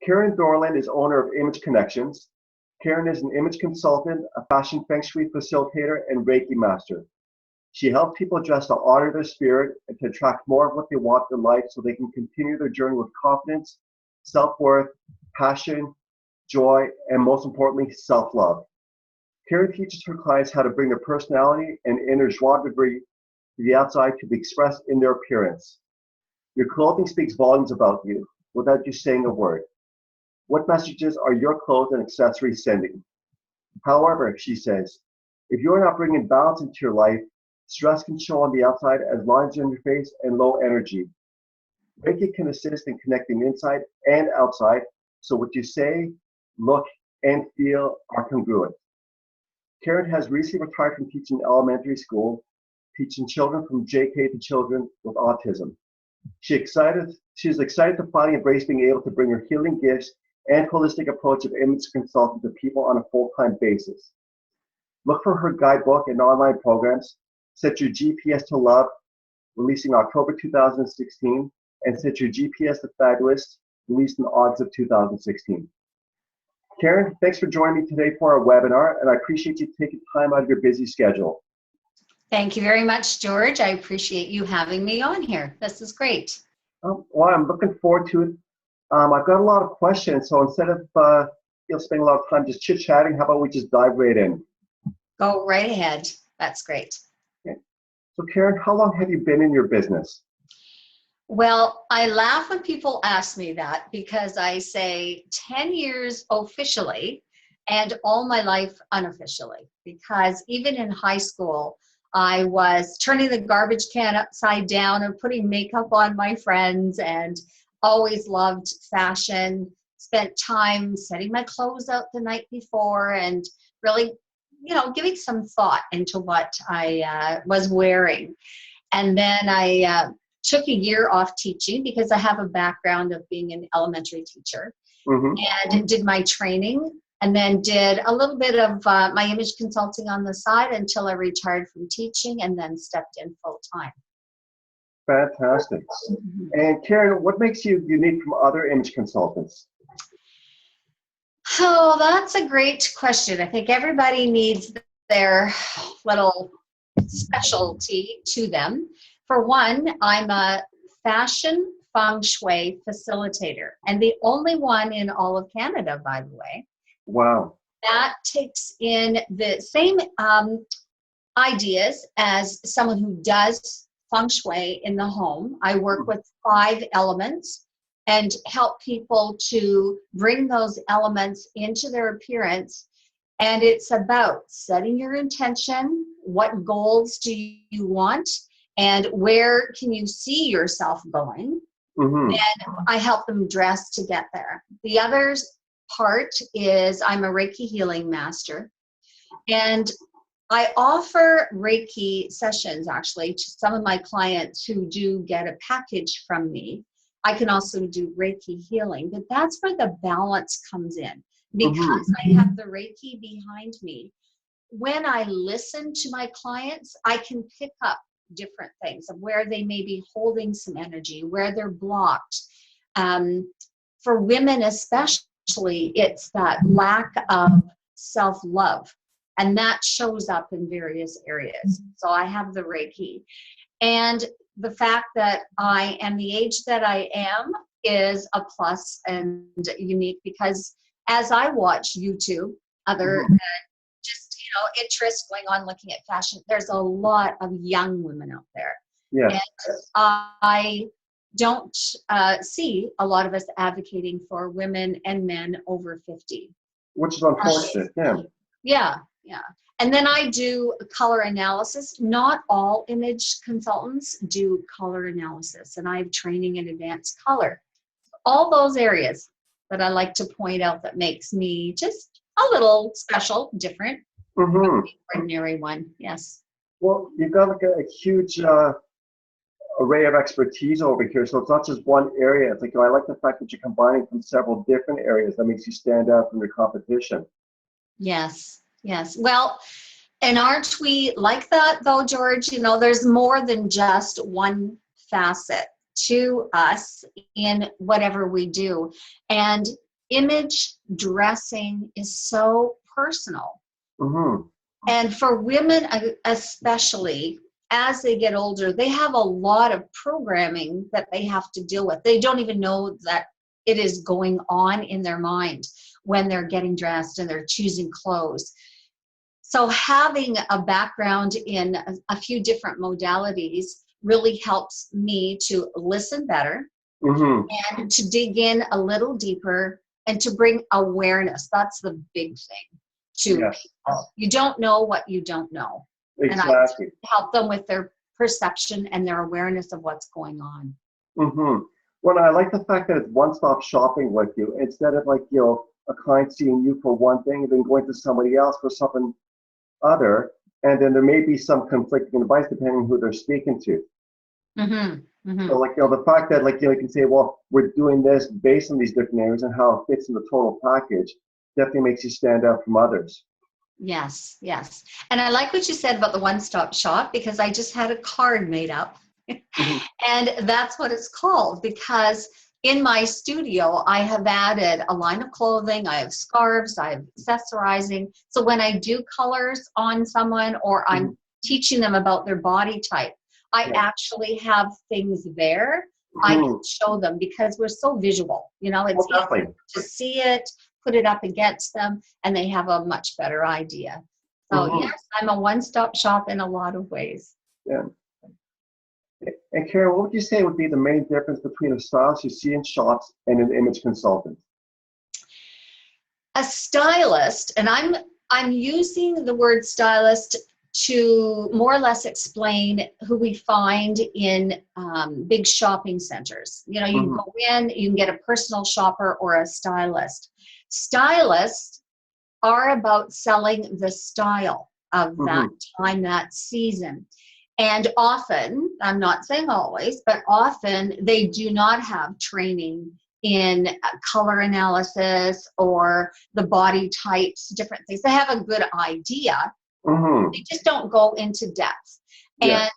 Karen Dorland is owner of Image Connections. Karen is an image consultant, a fashion feng shui facilitator, and Reiki master. She helps people just to honor their spirit and to attract more of what they want in life so they can continue their journey with confidence, self-worth, passion, joy, and most importantly, self-love. Karen teaches her clients how to bring their personality and inner joie de vivre to the outside to be expressed in their appearance. Your clothing speaks volumes about you without you saying a word. What messages are your clothes and accessories sending? However, she says, if you're not bringing balance into your life, stress can show on the outside as lines in your face and low energy. Reiki can assist in connecting inside and outside, so what you say, look, and feel are congruent. Karen has recently retired from teaching elementary school, teaching children from JK to children with autism. She's excited to finally embrace being able to bring her healing gifts and holistic approach of image consulting to people on a full-time basis. Look for her guidebook and online programs, Set Your GPS to Love, released in October 2016, and Set Your GPS to Fabulous, released in August of 2016. Karen, thanks for joining me today for our webinar, and I appreciate you taking time out of your busy schedule. Thank you very much, George. I appreciate you having me on here. This is great. Well, I'm looking forward to it. I've got a lot of questions, so instead of spending a lot of time just chit-chatting, how about we just dive right in? Go right ahead. That's great. Okay. So Karen, how long have you been in your business? Well, I laugh when people ask me that because I say 10 years officially and all my life unofficially, because even in high school, I was turning the garbage can upside down and putting makeup on my friends, and always loved fashion, spent time setting my clothes out the night before and really, giving some thought into what I was wearing. And then I took a year off teaching because I have a background of being an elementary teacher, and did my training, and then did a little bit of my image consulting on the side until I retired from teaching and then stepped in full time. Fantastic. And Karen, what makes you unique from other image consultants? Oh, that's a great question. I think everybody needs their little specialty to them. For one, I'm a fashion feng shui facilitator, and the only one in all of Canada, by the way. Wow. That takes in the same ideas as someone who does feng shui in the home. I work with 5 elements and help people to bring those elements into their appearance. And it's about setting your intention, what goals do you want, and where can you see yourself going? And I help them dress to get there. The other part is I'm a Reiki healing master, and I offer Reiki sessions actually to some of my clients who do get a package from me. I can also do Reiki healing, but that's where the balance comes in. Because I have the Reiki behind me, when I listen to my clients, I can pick up different things of where they may be holding some energy, where they're blocked. For women especially, it's that lack of self-love, and that shows up in various areas. So I have the Reiki. And the fact that I am the age that I am is a plus and unique, because as I watch YouTube, other interests going on looking at fashion, there's a lot of young women out there. Yeah. And I don't see a lot of us advocating for women and men over 50. Which is unfortunate, Yeah. And then I do color analysis. Not all image consultants do color analysis, and I have training in advanced color. All those areas that I like to point out that makes me just a little special, different, from the ordinary one. Yes. Well, you've got like a huge array of expertise over here, so it's not just one area. It's like, I like the fact that you're combining from several different areas. That makes you stand out from your competition. Yes. Well, and aren't we like that though, George? There's more than just one facet to us in whatever we do. And image dressing is so personal. Mm-hmm. And for women, especially as they get older, they have a lot of programming that they have to deal with. They don't even know that it is going on in their mind when they're getting dressed and they're choosing clothes. So having a background in a few different modalities really helps me to listen better Mm-hmm. and to dig in a little deeper and to bring awareness. That's the big thing to Yes, people. You don't know what you don't know. And I exactly. help them with their perception and their awareness of what's going on. Mm-hmm. Well, I like the fact that it's one-stop shopping with you instead of like, a client seeing you for one thing and then going to somebody else for something other, and then there may be some conflicting advice depending on who they're speaking to. Mm-hmm. Mm-hmm. So, like, the fact that, like, you can say, well, we're doing this based on these different areas and how it fits in the total package definitely makes you stand out from others. Yes, yes. And I like what you said about the one-stop shop, because I just had a card made up. Mm-hmm. And that's what it's called, because in my studio, I have added a line of clothing, I have scarves, I have accessorizing. So when I do colors on someone or I'm teaching them about their body type, I Yeah. actually have things there I can show them, because we're so visual. It's Well, easy definitely. to see it, put it up against them, and they have a much better idea. So Mm-hmm. yes, I'm a one-stop shop in a lot of ways. Yeah. And Karen, what would you say would be the main difference between a stylist you see in shops and an image consultant? A stylist, and I'm using the word stylist to more or less explain who we find in big shopping centers. You can Mm-hmm. go in, you can get a personal shopper or a stylist. Stylists are about selling the style of that Mm-hmm. time, that season. And often, I'm not saying always, but often they do not have training in color analysis or the body types, different things. They have a good idea. Mm-hmm. They just don't go into depth. Yeah. And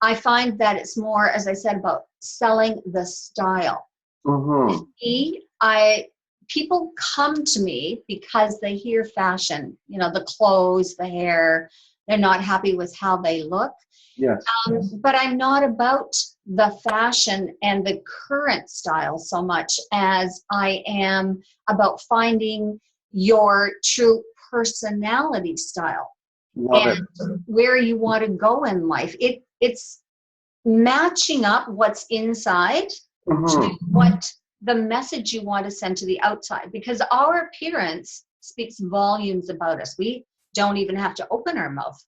I find that it's more, as I said, about selling the style. Mm-hmm. People come to me because they hear fashion, the clothes, the hair, they're not happy with how they look. Yes. But I'm not about the fashion and the current style so much as I am about finding your true personality style Love it. and where you want to go in life. It's matching up what's inside to Mm-hmm. what the message you want to send to the outside, because our appearance speaks volumes about us. We don't even have to open our mouth,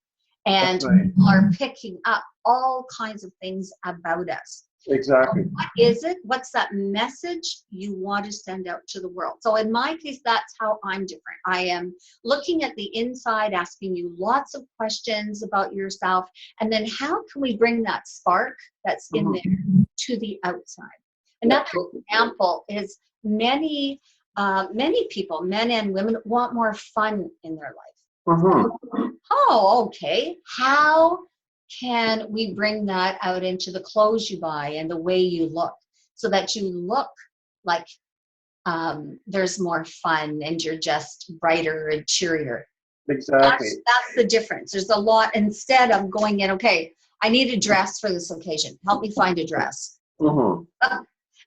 and That's right. people are picking up all kinds of things about us. Exactly. What is it? What's that message you want to send out to the world? So in my case, that's how I'm different. I am looking at the inside, asking you lots of questions about yourself, and then how can we bring that spark that's in Mm-hmm. there to the outside? Another example is many people, men and women, want more fun in their life. Mm-hmm. Oh, okay. How can we bring that out into the clothes you buy and the way you look, so that you look like there's more fun and you're just brighter and cheerier? Exactly. That's the difference. There's a lot, instead of going in, okay, I need a dress for this occasion. Help me find a dress. Mm-hmm.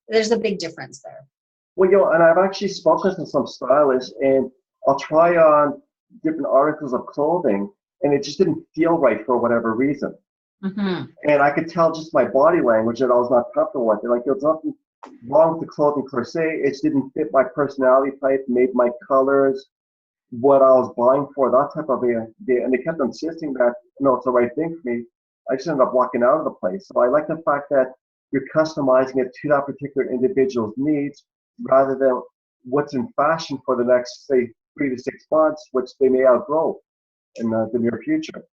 There's a big difference there. Well, and I've actually spoken to some stylists, and I'll try on different articles of clothing, and it just didn't feel right for whatever reason. Mm-hmm. And I could tell just my body language that I was not comfortable with it. Like, there was nothing wrong with the clothing per se. It just didn't fit my personality type, made my colors, what I was buying for, that type of thing. And they kept insisting that, no, it's the right thing for me. I just ended up walking out of the place. So I like the fact that you're customizing it to that particular individual's needs rather than what's in fashion for the next, say, 3 to 6 months, which they may outgrow in the near future.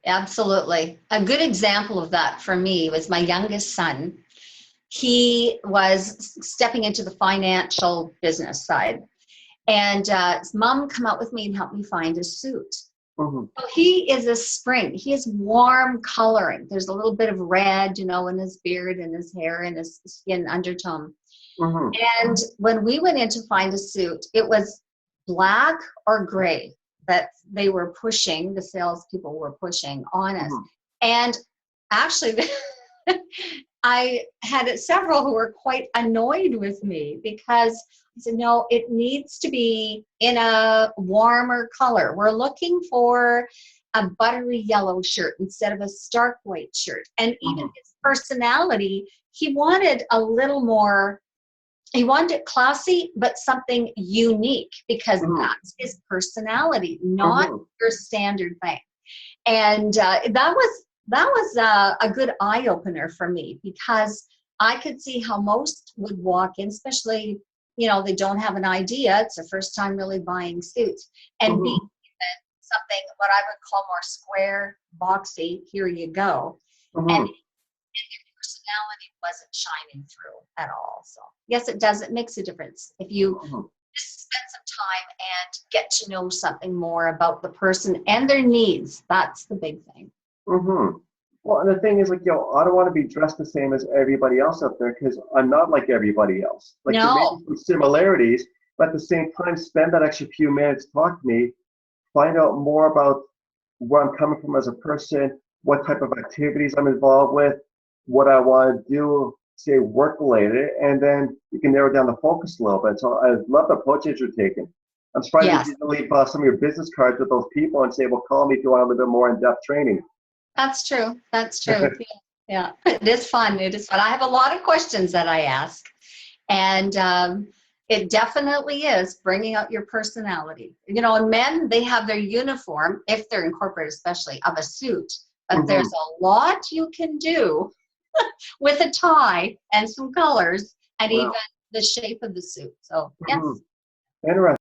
Absolutely. A good example of that for me was my youngest son. He was stepping into the financial business side, and his mom come out with me and help me find a suit. Mm-hmm. So he is a spring. He is warm coloring. There's a little bit of red, in his beard and his hair and his skin undertone. Mhm. And when we went in to find a suit, it was black or gray that they were pushing, the salespeople were pushing on us. Mhm. And actually, I had several who were quite annoyed with me because I said, no, it needs to be in a warmer color. We're looking for a buttery yellow shirt instead of a stark white shirt. And even Mhm. his personality, he wanted a little more, he wanted it classy, but something unique because Mhm. that's his personality, not Mhm. your standard thing. And that was a good eye opener for me because I could see how most would walk in, especially they don't have an idea. It's their first time really buying suits, and be Mhm. given something what I would call more square, boxy. Here you go, and Mhm. personality wasn't shining through at all. So yes, it does. It makes a difference if you Mhm. just spend some time and get to know something more about the person and their needs. That's the big thing. Mhm. Well, and the thing is, like, I don't want to be dressed the same as everybody else out there because I'm not like everybody else. Like, there may be No, some similarities, but at the same time, spend that extra few minutes, talk to me, find out more about where I'm coming from as a person, what type of activities I'm involved with, what I want to do, say work related, and then you can narrow down the focus a little bit. So I love the approach that you're taking. I'm surprised that yes, you didn't leave some of your business cards with those people and say, well, call me if you want a little bit more in-depth training. that's true. That's true. Yeah, it is fun. It is fun. I have a lot of questions that I ask, and it definitely is bringing out your personality. And men, they have their uniform, if they're in corporate especially, of a suit, but there's Hmm. a lot you can do with a tie and some colors and even Wow. the shape of the suit. So, Hmm. yes. Interesting.